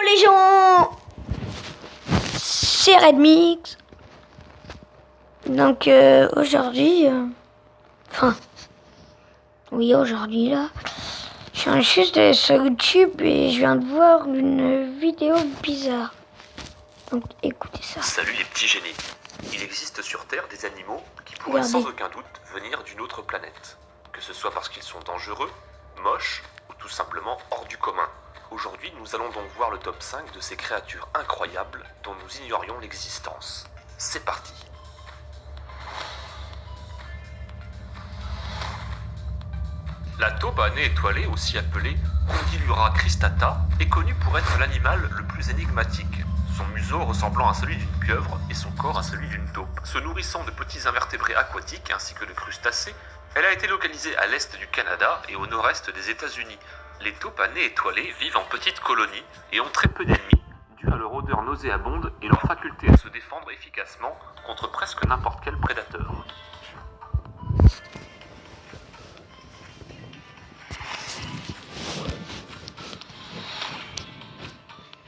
Les gens, c'est Redmix. Donc aujourd'hui, aujourd'hui là, je viens juste de sur YouTube et je viens de voir une vidéo bizarre. Donc écoutez ça. Salut les petits génies. Il existe sur Terre des animaux qui pourraient sans aucun doute venir d'une autre planète. Que ce soit parce qu'ils sont dangereux, moches ou tout simplement hors du commun. Aujourd'hui, nous allons donc voir le top 5 de ces créatures incroyables dont nous ignorions l'existence. C'est parti. La taupe à nez étoilé, aussi appelée Condylura cristata, est connue pour être l'animal le plus énigmatique. Son museau ressemblant à celui d'une pieuvre et son corps à celui d'une taupe. Se nourrissant de petits invertébrés aquatiques ainsi que de crustacés, elle a été localisée à l'est du Canada et au nord-est des États-Unis. Les taupes à nez étoilé vivent en petites colonies et ont très peu d'ennemis, dû à leur odeur nauséabonde et leur faculté à se défendre efficacement contre presque n'importe quel prédateur.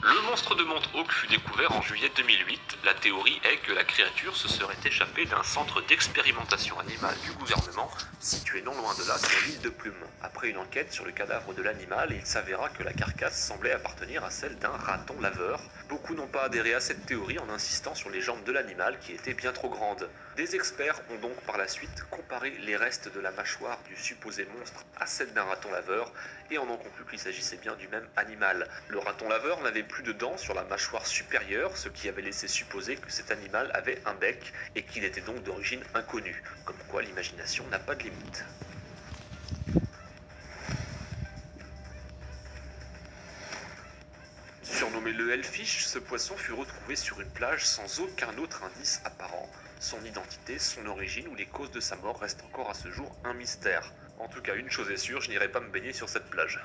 Le monstre de Montauk fut découvert en juillet 2008. La théorie est que la créature se serait échappée d'un centre d'expérimentation animale du gouvernement situé non loin de là sur l'île de Plume. Après une enquête sur le cadavre de l'animal, il s'avéra que la carcasse semblait appartenir à celle d'un raton laveur. Beaucoup n'ont pas adhéré à cette théorie en insistant sur les jambes de l'animal qui étaient bien trop grandes. Des experts ont donc par la suite comparé les restes de la mâchoire du supposé monstre à celle d'un raton laveur et en ont conclu qu'il s'agissait bien du même animal. Le raton laveur n'avait plus de dents sur la mâchoire supérieure, ce qui avait laissé supposer que cet animal avait un bec et qu'il était donc d'origine inconnue. Comme quoi l'imagination n'a pas de limite. Surnommé le Hellfish, ce poisson fut retrouvé sur une plage sans aucun autre indice apparent. Son identité, son origine ou les causes de sa mort restent encore à ce jour un mystère. En tout cas, une chose est sûre, je n'irai pas me baigner sur cette plage.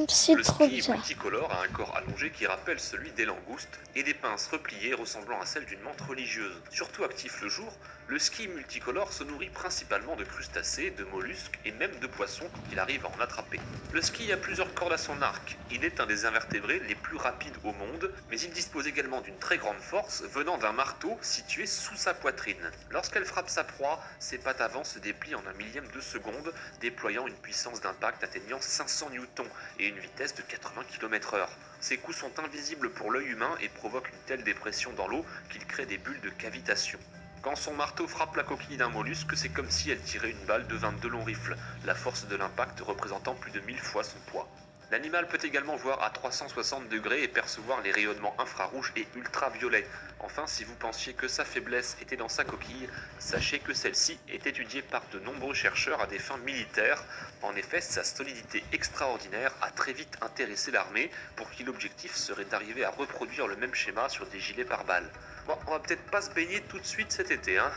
C'est le trop ski bizarre. multicolore a un corps allongé qui rappelle celui des langoustes et des pinces repliées ressemblant à celles d'une menthe religieuse. Surtout actif le jour, le ski multicolore se nourrit principalement de crustacés, de mollusques et même de poissons quand il arrive à en attraper. Le ski a plusieurs cordes à son arc. Il est un des invertébrés les plus rapides au monde, mais il dispose également d'une très grande force venant d'un marteau situé sous sa poitrine. Lorsqu'elle frappe sa proie, ses pattes avant se déplient en un millième de seconde, déployant une puissance d'impact atteignant 500 newtons et une vitesse de 80 km/h. Ces coups sont invisibles pour l'œil humain et provoquent une telle dépression dans l'eau qu'il crée des bulles de cavitation. Quand son marteau frappe la coquille d'un mollusque, c'est comme si elle tirait une balle de 22 longs rifles, la force de l'impact représentant plus de 1000 fois son poids. L'animal peut également voir à 360 degrés et percevoir les rayonnements infrarouges et ultraviolets. Enfin, si vous pensiez que sa faiblesse était dans sa coquille, sachez que celle-ci est étudiée par de nombreux chercheurs à des fins militaires. En effet, sa solidité extraordinaire a très vite intéressé l'armée, pour qui l'objectif serait d'arriver à reproduire le même schéma sur des gilets pare-balles. Bon, on va peut-être pas se baigner tout de suite cet été, hein.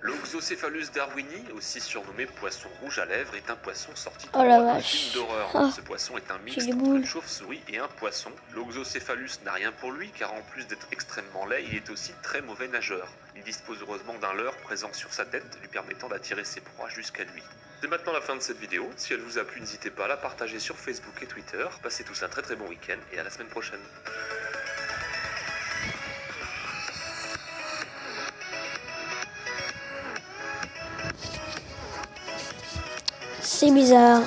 L'Oxocéphalus darwini, aussi surnommé poisson rouge à lèvres, est un poisson sorti d'un film d'horreur. Ce poisson est un mix entre une chauve-souris et un poisson. L'Oxocéphalus n'a rien pour lui, car en plus d'être extrêmement laid, il est aussi très mauvais nageur. Il dispose heureusement d'un leurre présent sur sa tête, lui permettant d'attirer ses proies jusqu'à lui. C'est maintenant la fin de cette vidéo. Si elle vous a plu, n'hésitez pas à la partager sur Facebook et Twitter. Passez tous un très très bon week-end et à la semaine prochaine. C'est bizarre.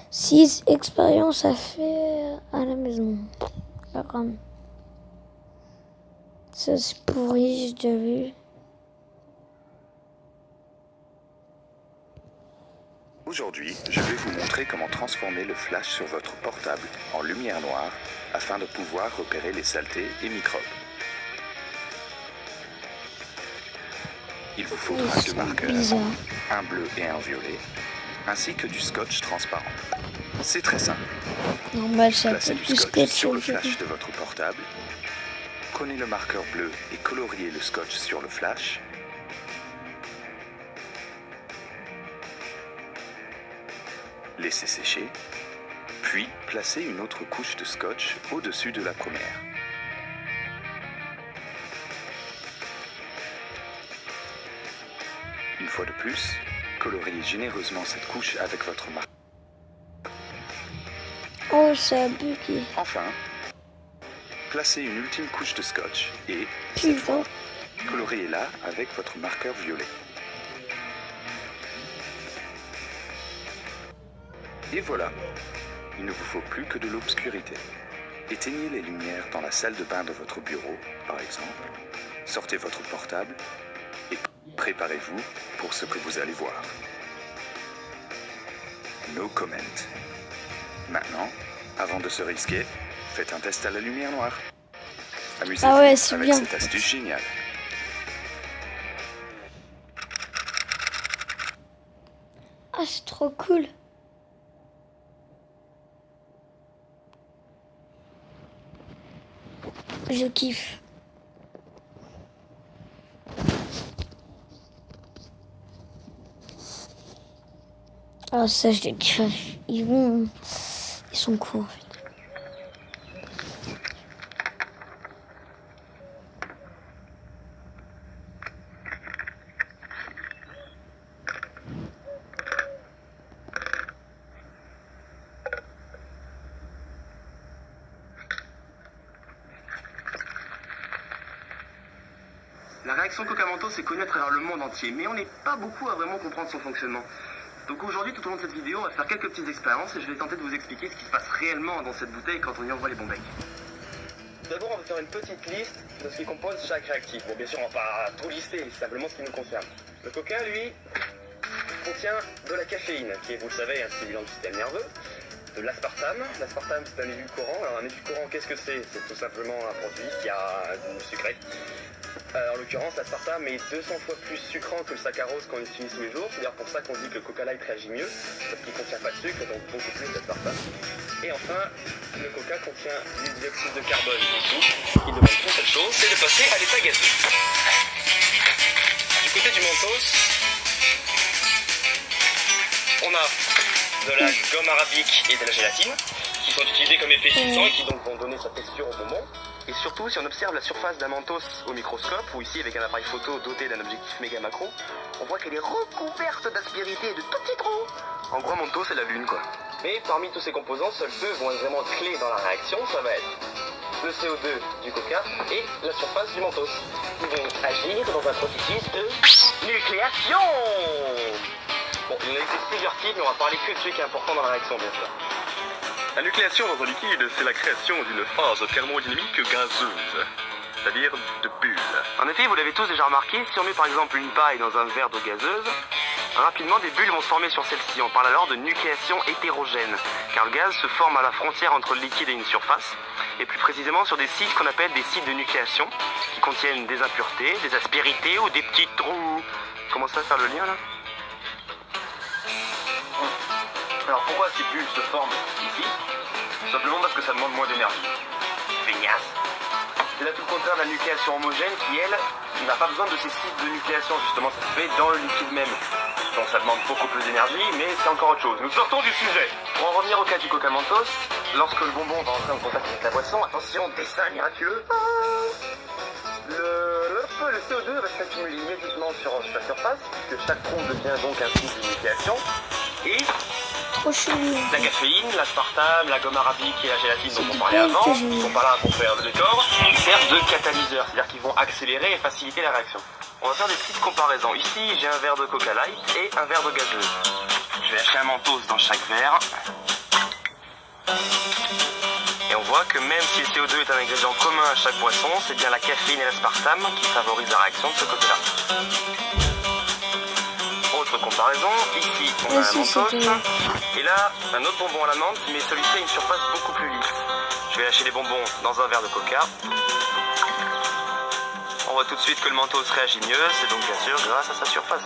6 expériences à faire à la maison. Ça c'est pourri, j'ai déjà vu. Aujourd'hui, je vais vous montrer comment transformer le flash sur votre portable en lumière noire afin de pouvoir repérer les saletés et microbes. Il vous faudra deux marqueurs, un bleu et un violet, ainsi que du scotch transparent. C'est très simple. Placez du scotch sur le flash de votre portable. Prenez le marqueur bleu et coloriez le scotch sur le flash. Laissez sécher. Puis, placez une autre couche de scotch au-dessus de la première. Une fois de plus, coloriez généreusement cette couche avec votre marque. Oh, ça a bugué. Enfin, placez une ultime couche de scotch et, cette fois, coloriez-la avec votre marqueur violet. Et voilà, il ne vous faut plus que de l'obscurité. Éteignez les lumières dans la salle de bain de votre bureau, par exemple. Sortez votre portable et préparez-vous pour ce que vous allez voir. No comment. Maintenant, avant de se risquer, faites un test à la lumière noire. Amusez-vous avec cette astuce géniale. Ah, c'est trop cool. Je kiffe. Ah, ça, je les kiffe. Ils sont cool, en fait. La réaction Coca Mentos est connue à travers le monde entier, mais on n'est pas beaucoup à vraiment comprendre son fonctionnement. Donc aujourd'hui, tout au long de cette vidéo, on va faire quelques petites expériences et je vais tenter de vous expliquer ce qui se passe réellement dans cette bouteille quand on y envoie les bons becs. D'abord, on va faire une petite liste de ce qui compose chaque réactif. Bon, bien sûr, on va pas tout lister, c'est simplement ce qui nous concerne. Le Coca, lui, contient de la caféine, qui est, vous le savez, un stimulant du système nerveux. De l'aspartame. L'aspartame, c'est un édulcorant. Alors, un édulcorant, qu'est-ce que c'est? C'est tout simplement un produit qui a un goût sucré. En l'occurrence, l'aspartame est 200 fois plus sucrant que le saccharose qu'on utilise tous les jours. C'est d'ailleurs pour ça qu'on dit que le Coca Light réagit mieux, parce qu'il ne contient pas de sucre, donc beaucoup plus d'aspartame. Et enfin, le Coca contient du dioxyde de carbone dessous, qui demande qu'une seule chose, c'est de passer à l'état gazeux. Du côté du Mentos, on a de la gomme arabique et de la gélatine, qui sont utilisés comme épaississants et qui donc vont donner sa texture au bonbon. Et surtout, si on observe la surface d'un Mentos au microscope, ou ici avec un appareil photo doté d'un objectif méga macro, on voit qu'elle est recouverte d'aspérité et de tout petits trous. En gros, Mentos, c'est la lune, quoi. Mais parmi tous ces composants, seuls deux vont être vraiment clés dans la réaction. Ça va être le CO2 du Coca et la surface du Mentos, qui vont agir dans un processus de nucléation. Bon, il y en existe plusieurs types, mais on va parler que de celui qui est important dans la réaction, bien sûr. La nucléation dans un liquide, c'est la création d'une phase thermodynamique gazeuse, c'est-à-dire de bulles. En effet, vous l'avez tous déjà remarqué, si on met par exemple une paille dans un verre d'eau gazeuse, rapidement des bulles vont se former sur celle-ci. On parle alors de nucléation hétérogène, car le gaz se forme à la frontière entre le liquide et une surface, et plus précisément sur des sites qu'on appelle des sites de nucléation, qui contiennent des impuretés, des aspérités ou des petits trous. Comment ça, faire le lien là? Alors pourquoi ces bulles se forment ici? Simplement parce que ça demande moins d'énergie. Feignasse. C'est là tout le contraire de la nucléation homogène qui, elle, n'a pas besoin de ces sites de nucléation, justement, ça se fait dans le liquide même. Donc ça demande beaucoup plus d'énergie, mais c'est encore autre chose. Nous sortons du sujet. Pour en revenir au cas du Coca Mentos, lorsque le bonbon va entrer en contact avec la boisson, attention, dessin miraculeux, le CO2 va s'accumuler immédiatement sur sa surface, puisque chaque trou devient donc un site de nucléation, et la caféine, l'aspartame, la gomme arabique et la gélatine dont on parlait avant, qui sont pas là pour faire le décor, servent de catalyseurs, c'est-à-dire qu'ils vont accélérer et faciliter la réaction. On va faire des petites comparaisons. Ici, j'ai un verre de Coca Light et un verre de gazeuse. Je vais lâcher un Mentos dans chaque verre. Et on voit que même si le CO2 est un ingrédient commun à chaque boisson, c'est bien la caféine et l'aspartame qui favorisent la réaction de ce côté-là. Autre comparaison, ici on a un Mentos, et là un autre bonbon à la menthe, mais celui-ci a une surface beaucoup plus lisse. Je vais lâcher les bonbons dans un verre de Coca. On voit tout de suite que le Mentos réagit mieux, c'est donc bien sûr grâce à sa surface.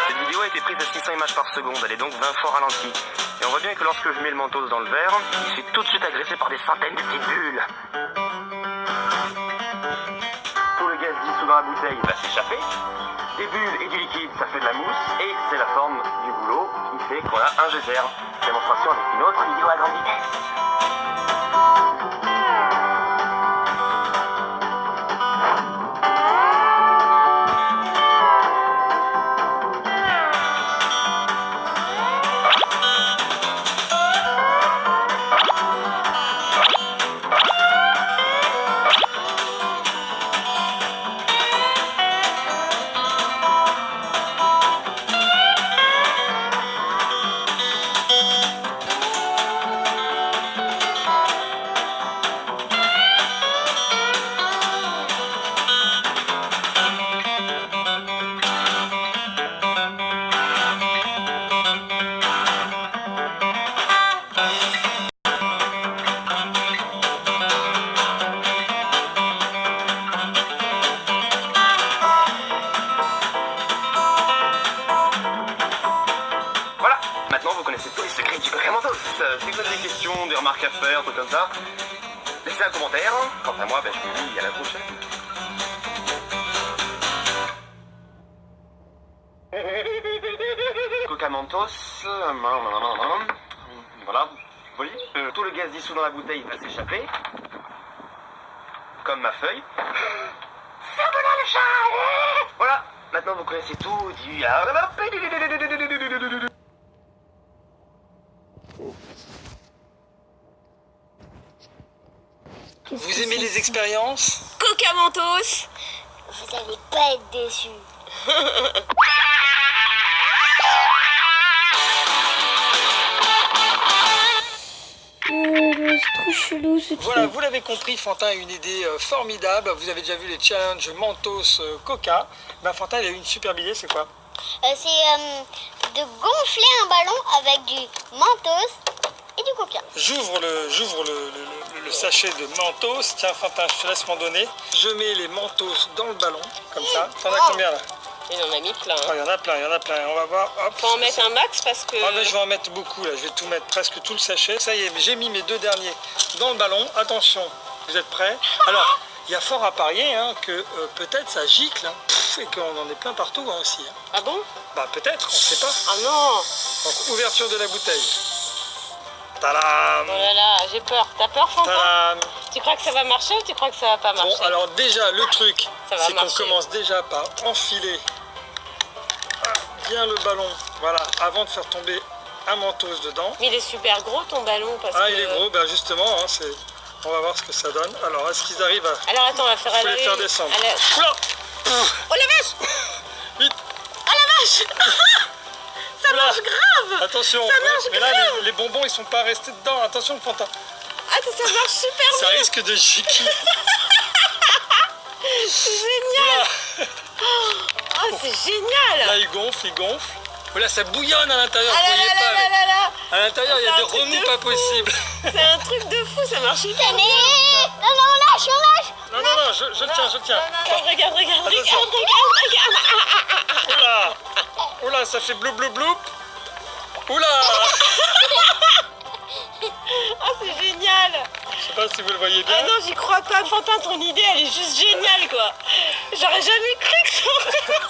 Cette vidéo a été prise à 600 images par seconde, elle est donc 20 fois ralentie. Et on voit bien que lorsque je mets le Mentos dans le verre, il se fait tout de suite agresser par des centaines de petites bulles. Tout le gaz dissous dans la bouteille va s'échapper, Des bulles et du liquide, ça fait de la mousse, et c'est la forme du boulot qui fait qu'on a un geyser. Démonstration avec une autre vidéo à grande vitesse. Maintenant, vous connaissez tous les secrets du Coca-Mentos. Si vous avez des questions, des remarques à faire, tout comme ça, laissez un commentaire. Quant à moi, je vous dis à la prochaine. Coca-Mentos, voilà, vous voyez, tout le gaz dissous dans la bouteille va s'échapper, comme ma feuille. Ferme-la le chat. Voilà, maintenant vous connaissez tout du... Vous aimez les expériences? Coca-Mentos, vous allez pas être déçus. C'est trop chelou ce truc. Voilà, vous l'avez compris, Fantin a une idée formidable. Vous avez déjà vu les challenges Mentos Coca. Ben, Fantin, il a eu une superbe idée, c'est quoi? C'est de gonfler un ballon avec du Mentos et du Coca. J'ouvre le sachet de Mentos. Tiens, Fantin, je te laisse m'en donner. Je mets les Mentos dans le ballon, comme ça. T'en as combien là? il en a mis plein. Il y en a plein, il y en a plein. On va voir. Hop. Faut en mettre un max parce que... Ah, mais je vais en mettre beaucoup là. Je vais tout mettre, presque tout le sachet. Ça y est, j'ai mis mes deux derniers dans le ballon. Attention, vous êtes prêts? Alors, il y a fort à parier que peut-être ça gicle et qu'on en est plein partout aussi. Ah bon? Bah peut-être, on ne sait pas. Ah non! Donc, ouverture de la bouteille. Tadam! Oh là là, j'ai peur. T'as peur, Fantin? Tadam! Tu crois que ça va marcher ou tu crois que ça va pas marcher? Bon, alors déjà, le truc, Ça va c'est qu'on marcher. commence déjà par enfiler bien le ballon, voilà, avant de faire tomber un Mentos dedans. Mais il est super gros ton ballon parce Ah, que... il est gros, ben justement, on va voir ce que ça donne. Alors, est-ce qu'ils arrivent à... Alors attends, on va faire Faut les aller... faire descendre. Allez. Oula! Oh la vache! Vite! Oh la vache! Ça Oula. marche grave! Attention, Ça marche mais là, grave. les bonbons, ils sont pas restés dedans. Attention, Fantin. Ah, ça marche super Ça bien! risque de gicler. C'est génial! Oula. Oh, c'est génial! Là, il gonfle. Oula, ça bouillonne à l'intérieur, Ah vous là voyez là pas. là Mais là là! à l'intérieur, il y a C'est des un truc remous de pas fou. possibles. C'est un truc de fou, ça marche hyper Tenez! bien! Non, on lâche! Non, je le tiens. Non, regarde! Attention. Oula, ça fait bloup. Oula. Ah, c'est génial! Je sais pas si vous le voyez bien. Ah non, j'y crois pas, Fantin, ton idée, elle est juste géniale, quoi! J'aurais jamais cru que ça...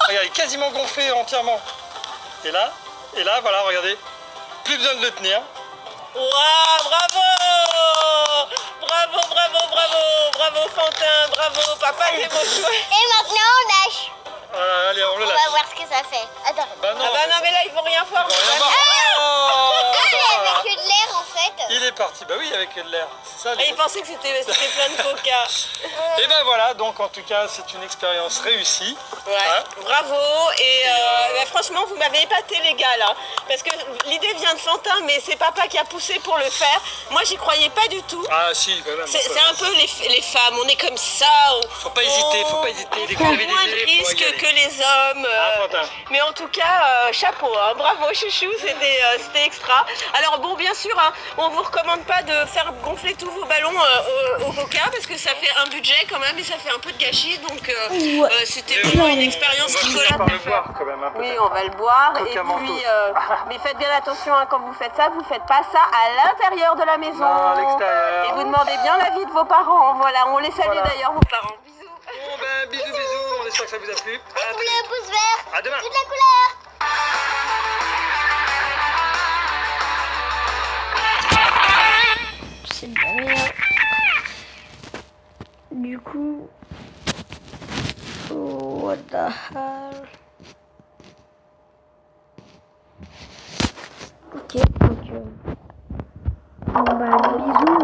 Regarde, il est quasiment gonflé entièrement. Et là, voilà, regardez. Plus besoin de le tenir. Waouh, bravo! Bravo, Fantin, bravo, papa, t'es mon chouette! Et maintenant, on lâche. Voilà, allez, on le On lâche. va voir ce que ça fait. Attends. Bah non, Ah bah non, mais là, ils vont rien voir! on va rien voir. Ah, Voilà. avec de l'air, en fait. Il est parti. Bah oui, avec de l'air. C'est ça. Et ils pensaient que c'était plein de coca. Et ben voilà, donc en tout cas, c'est une expérience réussie. Ouais, Hein? bravo. Et bah, franchement, vous m'avez épaté, les gars, là. Parce que l'idée vient de Fantin, mais c'est papa qui a poussé pour le faire. Moi, j'y croyais pas du tout. Ah si, quand même. C'est un peu les femmes, on est comme ça. Faut pas hésiter. Dès que vous On avez prend moins des de élèves, faut y risques aller. que les hommes. Fantin. Mais en tout cas, chapeau, hein, bravo chouchou, c'était extra. Alors bon, bien sûr, hein, on vous recommande pas de faire gonfler tous vos ballons au coca parce que ça fait un budget quand même et ça fait un peu de gâchis. Donc c'était vraiment une expérience On va qui finir par le boire quand même un peu. Oui, on va le boire. Et Coca-Mentos. puis, mais faites bien attention hein, quand vous faites ça, vous faites pas ça à l'intérieur de la maison. Non, à l'extérieur. Et vous demandez bien l'avis de vos parents. Voilà, on les salue Voilà. d'ailleurs, vos parents. Bisous. Bon ben bisous, on j'espère que ça vous a plu. Pouce bleu, pouce vert. À demain. Toutes les couleurs. C'est bien meilleur. Du coup, what the hell? Ok, donc bon bah bisous.